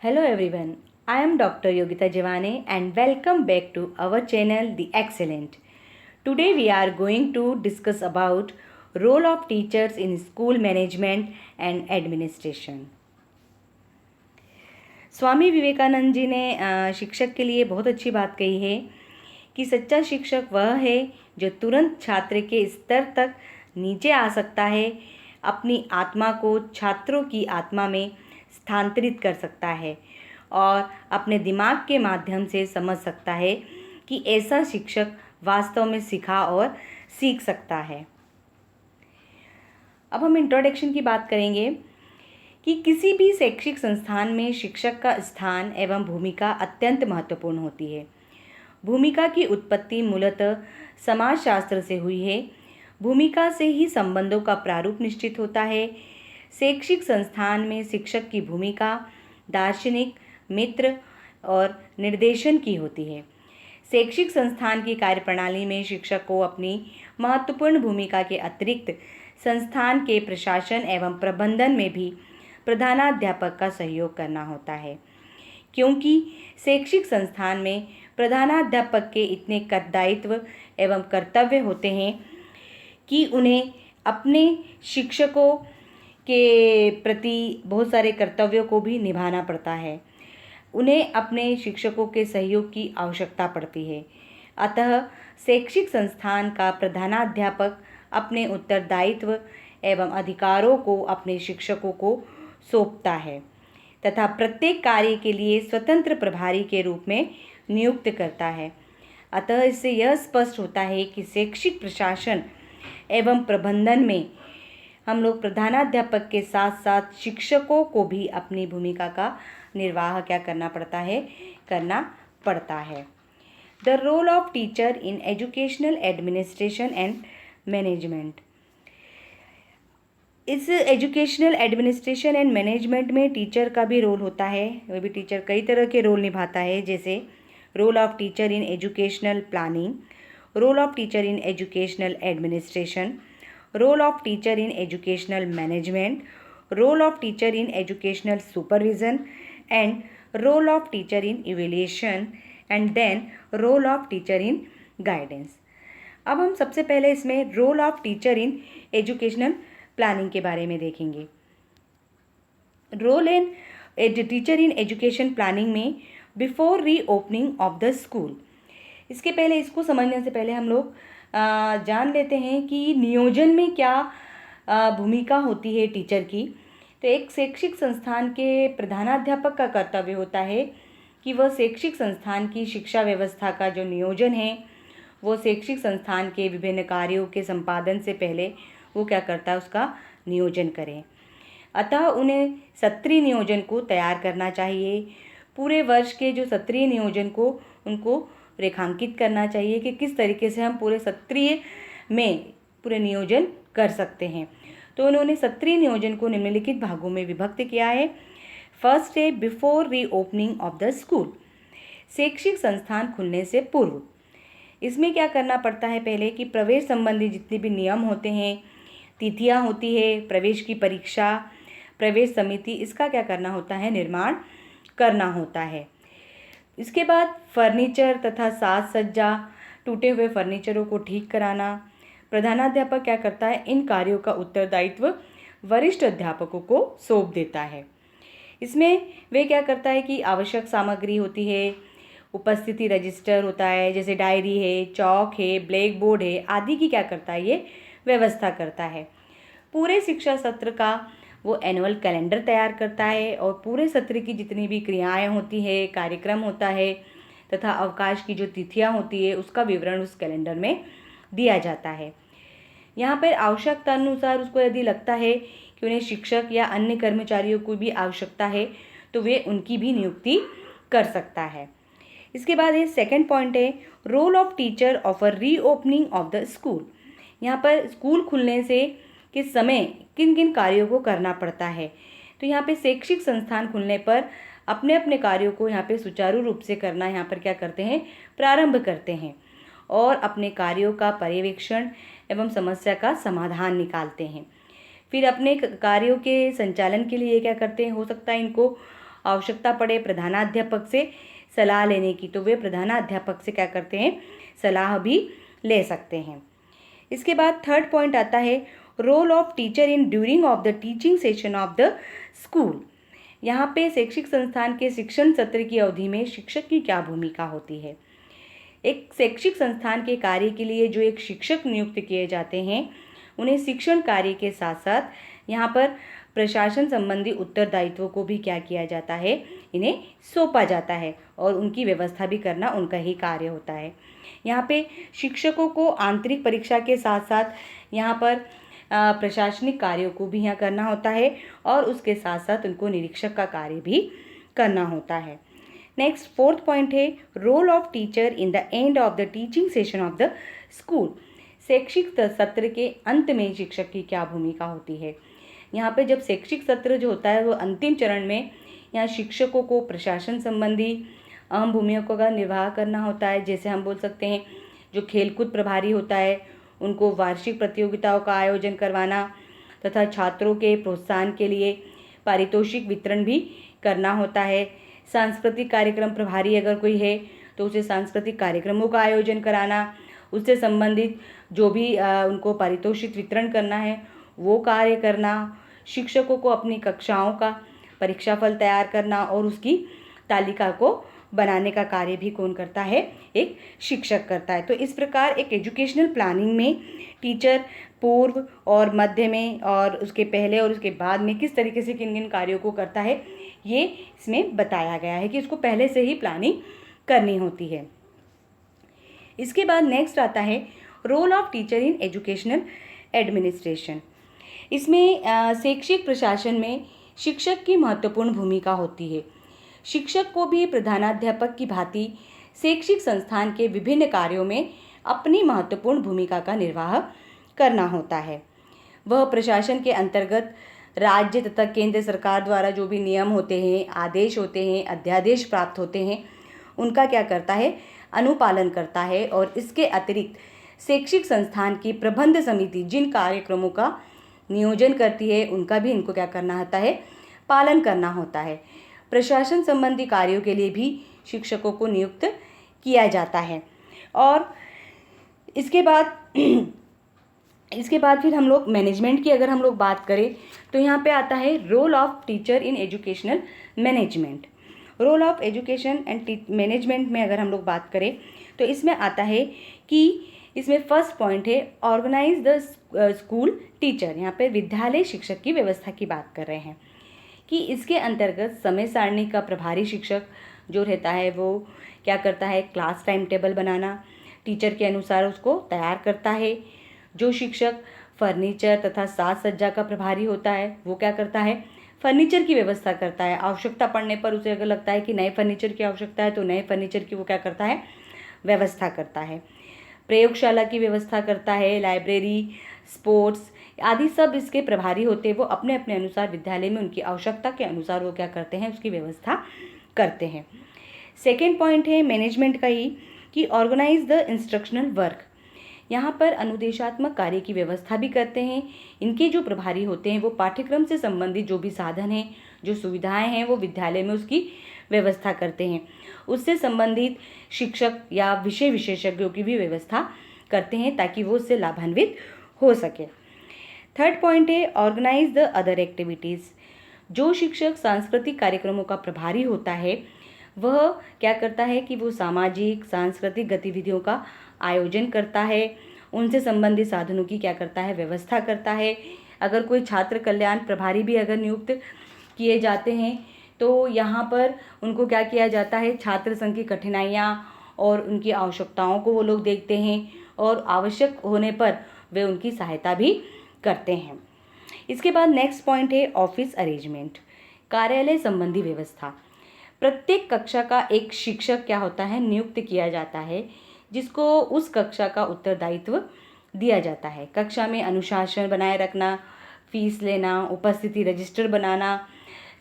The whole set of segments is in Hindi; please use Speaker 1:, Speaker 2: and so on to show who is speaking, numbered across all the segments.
Speaker 1: Hello everyone, I am Dr. Yogita Javane and welcome back to our channel The Excellent. Today we are going to discuss about role of teachers in school management and administration. Swami Vivekananda ji ने शिक्षक के लिए बहुत अच्छी बात कही है कि सच्चा शिक्षक वह है जो तुरंत छात्र के स्तर तक नीचे आ सकता है, अपनी आत्मा को छात्रों की आत्मा में स्थानांतरित कर सकता है और अपने दिमाग के माध्यम से समझ सकता है कि ऐसा शिक्षक वास्तव में सिखा और सीख सकता है। अब हम इंट्रोडक्शन की बात करेंगे कि किसी भी शैक्षिक संस्थान में शिक्षक का स्थान एवं भूमिका अत्यंत महत्वपूर्ण होती है। भूमिका की उत्पत्ति मूलतः समाजशास्त्र से हुई है। भूमिका से ही संबंधों का प्रारूप निश्चित होता है। शैक्षिक संस्थान में शिक्षक की भूमिका दार्शनिक, मित्र और निर्देशन की होती है। शैक्षिक संस्थान की कार्यप्रणाली में शिक्षक को अपनी महत्वपूर्ण भूमिका के अतिरिक्त संस्थान के प्रशासन एवं प्रबंधन में भी प्रधानाध्यापक का सहयोग करना होता है, क्योंकि शैक्षिक संस्थान में प्रधानाध्यापक के इतने दायित्व एवं कर्तव्य होते हैं कि उन्हें अपने शिक्षकों के प्रति बहुत सारे कर्तव्यों को भी निभाना पड़ता है। उन्हें अपने शिक्षकों के सहयोग की आवश्यकता पड़ती है। अतः शैक्षिक संस्थान का प्रधानाध्यापक अपने उत्तरदायित्व एवं अधिकारों को अपने शिक्षकों को सौंपता है तथा प्रत्येक कार्य के लिए स्वतंत्र प्रभारी के रूप में नियुक्त करता है। अतः इससे यह स्पष्ट होता है कि शैक्षिक प्रशासन एवं प्रबंधन में हम लोग प्रधानाध्यापक के साथ साथ शिक्षकों को भी अपनी भूमिका का निर्वाह करना पड़ता है। The role of teacher in educational administration and management. इस एजुकेशनल एडमिनिस्ट्रेशन एंड मैनेजमेंट में टीचर का भी रोल होता है। वह भी टीचर कई तरह के रोल निभाता है, जैसे role of teacher in educational planning, role of teacher in educational administration, role of teacher in educational management, role of teacher in educational supervision and role of teacher in evaluation and then role of teacher in guidance. अब हम सबसे पहले इसमें role of teacher in educational planning के बारे में देखेंगे। Role in teacher in education planning में before reopening of the school. इसके पहले, इसको समझने से पहले हम लोग जान लेते हैं कि नियोजन में क्या भूमिका होती है टीचर की। तो एक शैक्षिक संस्थान के प्रधानाध्यापक का कर्तव्य होता है कि वह शैक्षिक संस्थान की शिक्षा व्यवस्था का जो नियोजन है, वो शैक्षिक संस्थान के विभिन्न कार्यों के संपादन से पहले वो क्या करता है, उसका नियोजन करें। अतः उन्हें सत्रीय नियोजन को तैयार करना चाहिए। पूरे वर्ष के जो सत्रीय नियोजन को उनको रेखांकित करना चाहिए कि किस तरीके से हम पूरे सत्रीय में पूरे नियोजन कर सकते हैं। तो उन्होंने सत्रीय नियोजन को निम्नलिखित भागों में विभक्त किया है। फर्स्ट है before reopening of the school, शैक्षिक संस्थान खुलने से पूर्व। इसमें क्या करना पड़ता है, पहले कि प्रवेश संबंधी जितने भी नियम होते हैं, तिथियां होती है, प्रवेश की परीक्षा, प्रवेश समिति, इसका क्या करना होता है, निर्माण करना होता है। इसके बाद फर्नीचर तथा साज सज्जा, टूटे हुए फर्नीचरों को ठीक कराना। प्रधानाध्यापक क्या करता है, इन कार्यों का उत्तरदायित्व वरिष्ठ अध्यापकों को सौंप देता है। इसमें वे क्या करता है कि आवश्यक सामग्री होती है, उपस्थिति रजिस्टर होता है, जैसे डायरी है, चौक है, ब्लैक बोर्ड है आदि की क्या करता है, ये व्यवस्था करता है। पूरे शिक्षा सत्र का वो एनुअल कैलेंडर तैयार करता है और पूरे सत्र की जितनी भी क्रियाएं होती है, कार्यक्रम होता है तथा अवकाश की जो तिथियां होती है, उसका विवरण उस कैलेंडर में दिया जाता है। यहाँ पर आवश्यकता अनुसार उसको यदि लगता है कि उन्हें शिक्षक या अन्य कर्मचारियों को भी आवश्यकता है तो वे उनकी भी नियुक्ति कर सकता है। इसके बाद ये सेकंड पॉइंट है role of teacher of a reopening of the school. यहाँ पर स्कूल खुलने से किस समय किन किन कार्यों को करना पड़ता है। तो यहाँ पे शैक्षिक संस्थान खुलने पर अपने अपने कार्यों को यहाँ पे सुचारू रूप से करना यहाँ पर क्या करते हैं, प्रारंभ करते हैं और अपने कार्यों का पर्यवेक्षण एवं समस्या का समाधान निकालते हैं। फिर अपने कार्यों के संचालन के लिए क्या करते हैं, हो सकता है इनको आवश्यकता पड़े प्रधानाध्यापक से सलाह लेने की, तो वे प्रधानाध्यापक से क्या करते हैं, सलाह भी ले सकते हैं। इसके बाद थर्ड पॉइंट आता है role of teacher in during of the teaching session of the school. यहाँ पे शैक्षिक संस्थान के शिक्षण सत्र की अवधि में शिक्षक की क्या भूमिका होती है। एक शैक्षिक संस्थान के कार्य के लिए जो एक शिक्षक नियुक्त किए जाते हैं, उन्हें शिक्षण कार्य के साथ साथ यहाँ पर प्रशासन संबंधी उत्तरदायित्वों को भी क्या किया जाता है, इन्हें सौंपा जाता है और उनकी व्यवस्था भी करना उनका ही कार्य होता है। यहाँ पे शिक्षकों को आंतरिक परीक्षा के साथ साथ यहाँ पर प्रशासनिक कार्यों को भी यहाँ करना होता है और उसके साथ साथ उनको निरीक्षक का कार्य भी करना होता है। नेक्स्ट फोर्थ पॉइंट है role of teacher in the end of the teaching session of the school. शैक्षिक सत्र के अंत में शिक्षक की क्या भूमिका होती है। यहाँ पे जब शैक्षिक सत्र जो होता है वो अंतिम चरण में यहाँ शिक्षकों को प्रशासन संबंधी अहम भूमिकाओं का निर्वाह करना होता है। जैसे हम बोल सकते हैं जो खेलकूद प्रभारी होता है उनको वार्षिक प्रतियोगिताओं का आयोजन करवाना तथा छात्रों के प्रोत्साहन के लिए पारितोषिक वितरण भी करना होता है। सांस्कृतिक कार्यक्रम प्रभारी अगर कोई है तो उसे सांस्कृतिक कार्यक्रमों का आयोजन कराना, उससे संबंधित जो भी उनको पारितोषिक वितरण करना है वो कार्य करना, शिक्षकों को अपनी कक्षाओं का परीक्षाफल तैयार करना और उसकी तालिका को बनाने का कार्य भी कौन करता है, एक शिक्षक करता है। तो इस प्रकार एक एजुकेशनल प्लानिंग में टीचर पूर्व और मध्य में और उसके पहले और उसके बाद में किस तरीके से किन किन कार्यों को करता है, ये इसमें बताया गया है कि उसको पहले से ही प्लानिंग करनी होती है। इसके बाद नेक्स्ट आता है role of teacher in educational administration. इसमें शैक्षिक प्रशासन में शिक्षक की महत्वपूर्ण भूमिका होती है। शिक्षक को भी प्रधानाध्यापक की भांति शैक्षिक संस्थान के विभिन्न कार्यों में अपनी महत्वपूर्ण भूमिका का निर्वाह करना होता है। वह प्रशासन के अंतर्गत राज्य तथा केंद्र सरकार द्वारा जो भी नियम होते हैं, आदेश होते हैं, अध्यादेश प्राप्त होते हैं, उनका क्या करता है, अनुपालन करता है। और इसके अतिरिक्त शैक्षिक संस्थान की प्रबंध समिति जिन कार्यक्रमों का नियोजन करती है उनका भी इनको क्या करना होता है, पालन करना होता है। प्रशासन संबंधी कार्यों के लिए भी शिक्षकों को नियुक्त किया जाता है। और इसके बाद फिर हम लोग मैनेजमेंट की अगर हम लोग बात करें तो यहाँ पे आता है role of teacher in educational management. Role of education and management में अगर हम लोग बात करें तो इसमें आता है कि इसमें फर्स्ट पॉइंट है ऑर्गेनाइज द स्कूल टीचर। यहाँ पे विद्यालय शिक्षक की व्यवस्था की बात कर रहे हैं कि इसके अंतर्गत समय सारणी का प्रभारी शिक्षक जो रहता है वो क्या करता है, क्लास टाइम टेबल बनाना, टीचर के अनुसार उसको तैयार करता है। जो शिक्षक फर्नीचर तथा साज सज्जा का प्रभारी होता है वो क्या करता है, फर्नीचर की व्यवस्था करता है। आवश्यकता पड़ने पर उसे अगर लगता है कि नए फर्नीचर की आवश्यकता है तो नए फर्नीचर की वो क्या करता है, व्यवस्था करता है। प्रयोगशाला की व्यवस्था करता है, लाइब्रेरी, स्पोर्ट्स आदि सब इसके प्रभारी होते हैं। वो अपने अपने अनुसार विद्यालय में उनकी आवश्यकता के अनुसार वो क्या करते हैं, उसकी व्यवस्था करते हैं। सेकेंड पॉइंट है मैनेजमेंट का ही कि ऑर्गेनाइज द इंस्ट्रक्शनल वर्क। यहाँ पर अनुदेशात्मक कार्य की व्यवस्था भी करते हैं। इनके जो प्रभारी होते हैं वो पाठ्यक्रम से संबंधित जो भी साधन हैं, जो सुविधाएं हैं वो विद्यालय में उसकी व्यवस्था करते हैं। उससे संबंधित शिक्षक या विषय विशेषज्ञों की भी व्यवस्था करते हैं ताकि वो उससे लाभान्वित हो सके। थर्ड पॉइंट है ऑर्गेनाइज द अदर एक्टिविटीज़। जो शिक्षक सांस्कृतिक कार्यक्रमों का प्रभारी होता है वह क्या करता है कि वो सामाजिक सांस्कृतिक गतिविधियों का आयोजन करता है, उनसे संबंधित साधनों की क्या करता है, व्यवस्था करता है। अगर कोई छात्र कल्याण प्रभारी भी अगर नियुक्त किए जाते हैं तो यहाँ पर उनको क्या किया जाता है, छात्र संघ की कठिनाइयाँ और उनकी आवश्यकताओं को वो लोग देखते हैं और आवश्यक होने पर वे उनकी सहायता भी करते हैं। इसके बाद नेक्स्ट पॉइंट है ऑफिस अरेंजमेंट, कार्यालय संबंधी व्यवस्था। प्रत्येक कक्षा का एक शिक्षक क्या होता है, नियुक्त किया जाता है जिसको उस कक्षा का उत्तरदायित्व दिया जाता है। कक्षा में अनुशासन बनाए रखना, फीस लेना, उपस्थिति रजिस्टर बनाना,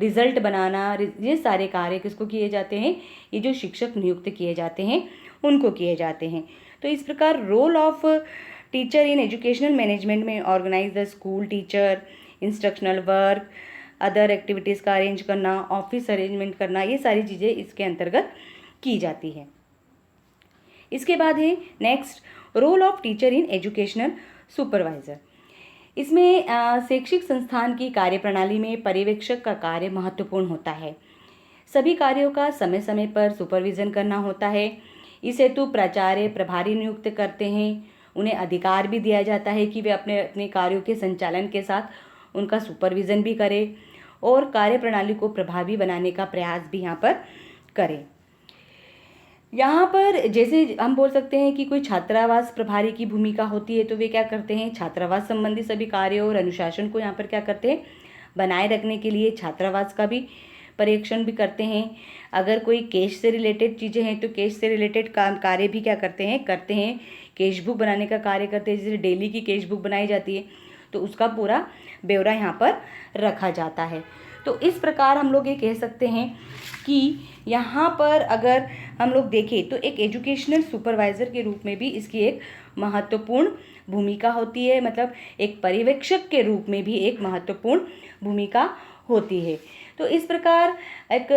Speaker 1: रिजल्ट बनाना, ये सारे कार्य किसको किए जाते हैं, ये जो शिक्षक नियुक्त किए जाते हैं उनको किए जाते हैं। तो इस प्रकार role of teacher in educational management में organise the school teacher, instructional work, other activities का अरेंज करना, ऑफिस अरेंजमेंट करना, ये सारी चीज़ें इसके अंतर्गत की जाती है। इसके बाद है next, role of teacher in educational supervisor. इसमें शैक्षिक संस्थान की कार्यप्रणाली में पर्यवेक्षक का कार्य महत्वपूर्ण होता है। सभी कार्यों का समय समय पर सुपरविज़न करना होता है। इस हेतु प्राचार्य प्रभारी नियुक्त करते हैं। उन्हें अधिकार भी दिया जाता है कि वे अपने अपने कार्यों के संचालन के साथ उनका सुपरविज़न भी करें और कार्यप्रणाली को प्रभावी बनाने का प्रयास भी यहाँ पर करें। यहाँ पर जैसे हम बोल सकते हैं कि कोई छात्रावास प्रभारी की भूमिका होती है, तो वे क्या करते हैं, छात्रावास संबंधी सभी कार्यों और अनुशासन को यहाँ पर क्या करते हैं, बनाए रखने के लिए छात्रावास का भी परीक्षण भी करते हैं। अगर कोई केश से रिलेटेड चीज़ें हैं तो केश से रिलेटेड कार्य भी क्या करते हैं केश बुक बनाने का कार्य करते हैं। जैसे डेली की केश बुक बनाई जाती है तो उसका पूरा ब्यौरा यहाँ पर रखा जाता है। तो इस प्रकार हम लोग ये कह सकते हैं कि यहाँ पर अगर हम लोग देखें तो एक एजुकेशनल सुपरवाइज़र के रूप में भी इसकी एक महत्वपूर्ण भूमिका होती है, मतलब एक पर्यवेक्षक के रूप में भी एक महत्वपूर्ण भूमिका होती है। तो इस प्रकार एक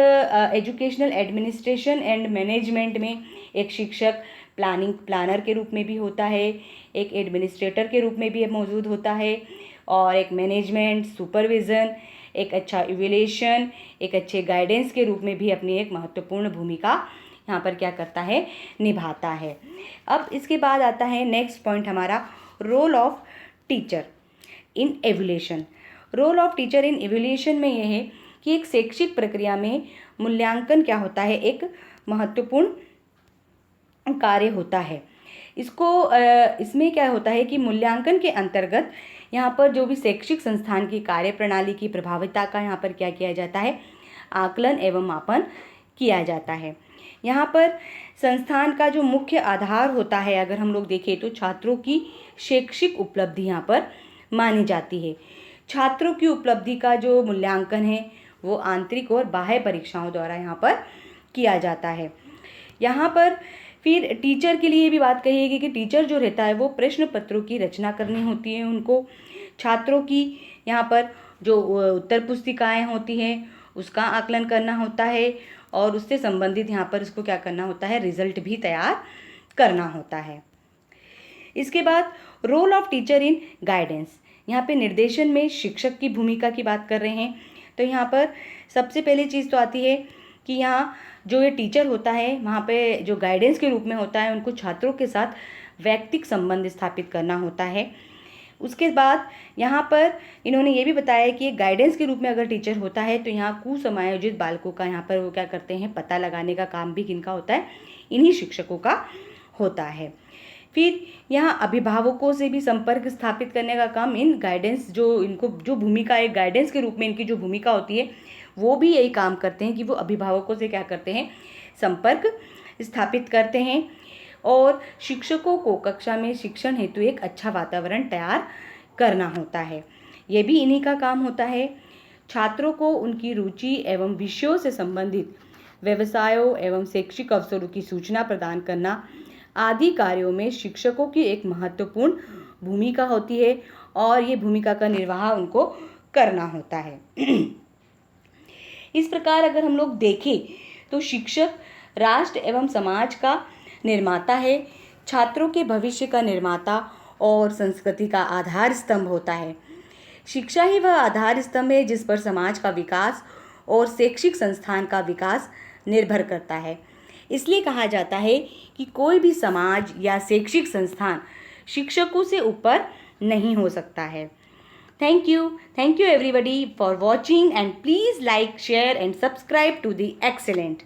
Speaker 1: एजुकेशनल एडमिनिस्ट्रेशन एंड मैनेजमेंट में एक शिक्षक प्लानर के रूप में भी होता है, एक एडमिनिस्ट्रेटर के रूप में भी मौजूद होता है, और एक मैनेजमेंट, सुपरविज़न, एक अच्छा इवैल्यूएशन, एक अच्छे गाइडेंस के रूप में भी अपनी एक महत्वपूर्ण भूमिका यहाँ पर क्या करता है, निभाता है। अब इसके बाद आता है नेक्स्ट पॉइंट हमारा, role of teacher in evaluation. Role of teacher in evaluation में यह है कि एक शैक्षिक प्रक्रिया में मूल्यांकन क्या होता है, एक महत्वपूर्ण कार्य होता है। इसमें क्या होता है कि मूल्यांकन के अंतर्गत यहाँ पर जो भी शैक्षिक संस्थान की कार्यप्रणाली की प्रभाविता का यहाँ पर क्या किया जाता है, आकलन एवं मापन किया जाता है। यहाँ पर संस्थान का जो मुख्य आधार होता है, अगर हम लोग देखें तो छात्रों की शैक्षिक उपलब्धि यहाँ पर मानी जाती है। छात्रों की उपलब्धि का जो मूल्यांकन है वो आंतरिक और बाह्य परीक्षाओं द्वारा यहाँ पर किया जाता है। यहाँ पर फिर टीचर के लिए भी बात कहिएगी कि टीचर जो रहता है वो प्रश्न पत्रों की रचना करनी होती है, उनको छात्रों की यहाँ पर जो उत्तर पुस्तिकाएँ होती हैं उसका आकलन करना होता है, और उससे संबंधित यहाँ पर इसको क्या करना होता है, रिजल्ट भी तैयार करना होता है। इसके बाद role of teacher in guidance. यहाँ पे निर्देशन में शिक्षक की भूमिका की बात कर रहे हैं। तो यहाँ पर सबसे पहली चीज़ तो आती है कि यहाँ जो ये टीचर होता है वहाँ पे जो गाइडेंस के रूप में होता है, उनको छात्रों के साथ व्यक्तिगत संबंध स्थापित करना होता है। उसके बाद यहाँ पर इन्होंने ये भी बताया कि गाइडेंस के रूप में अगर टीचर होता है तो यहाँ कुसमायोजित बालकों का यहाँ पर वो क्या करते हैं, पता लगाने का काम भी किनका होता है, इन्हीं शिक्षकों का होता है। फिर यहाँ अभिभावकों से भी संपर्क स्थापित करने का काम इन गाइडेंस जो भूमिका एक गाइडेंस के रूप में इनकी जो भूमिका होती है वो भी यही काम करते हैं कि वो अभिभावकों से क्या करते हैं, संपर्क स्थापित करते हैं, और शिक्षकों को कक्षा में शिक्षण हेतु एक अच्छा वातावरण तैयार करना होता है। ये भी इन्हीं का काम होता है। छात्रों को उनकी रुचि एवं विषयों से संबंधित व्यवसायों एवं शैक्षिक अवसरों की सूचना प्रदान करना आदि कार्यों में शिक्षकों की एक महत्वपूर्ण भूमिका होती है, और ये भूमिका का निर्वाह उनको करना होता है। इस प्रकार अगर हम लोग देखें तो शिक्षक राष्ट्र एवं समाज का निर्माता है, छात्रों के भविष्य का निर्माता और संस्कृति का आधार स्तंभ होता है। शिक्षा ही वह आधार स्तंभ है जिस पर समाज का विकास और शैक्षिक संस्थान का विकास निर्भर करता है। इसलिए कहा जाता है कि कोई भी समाज या शैक्षिक संस्थान शिक्षकों से ऊपर नहीं हो सकता है। Thank you everybody for watching, and please like, share and subscribe to the Excellent.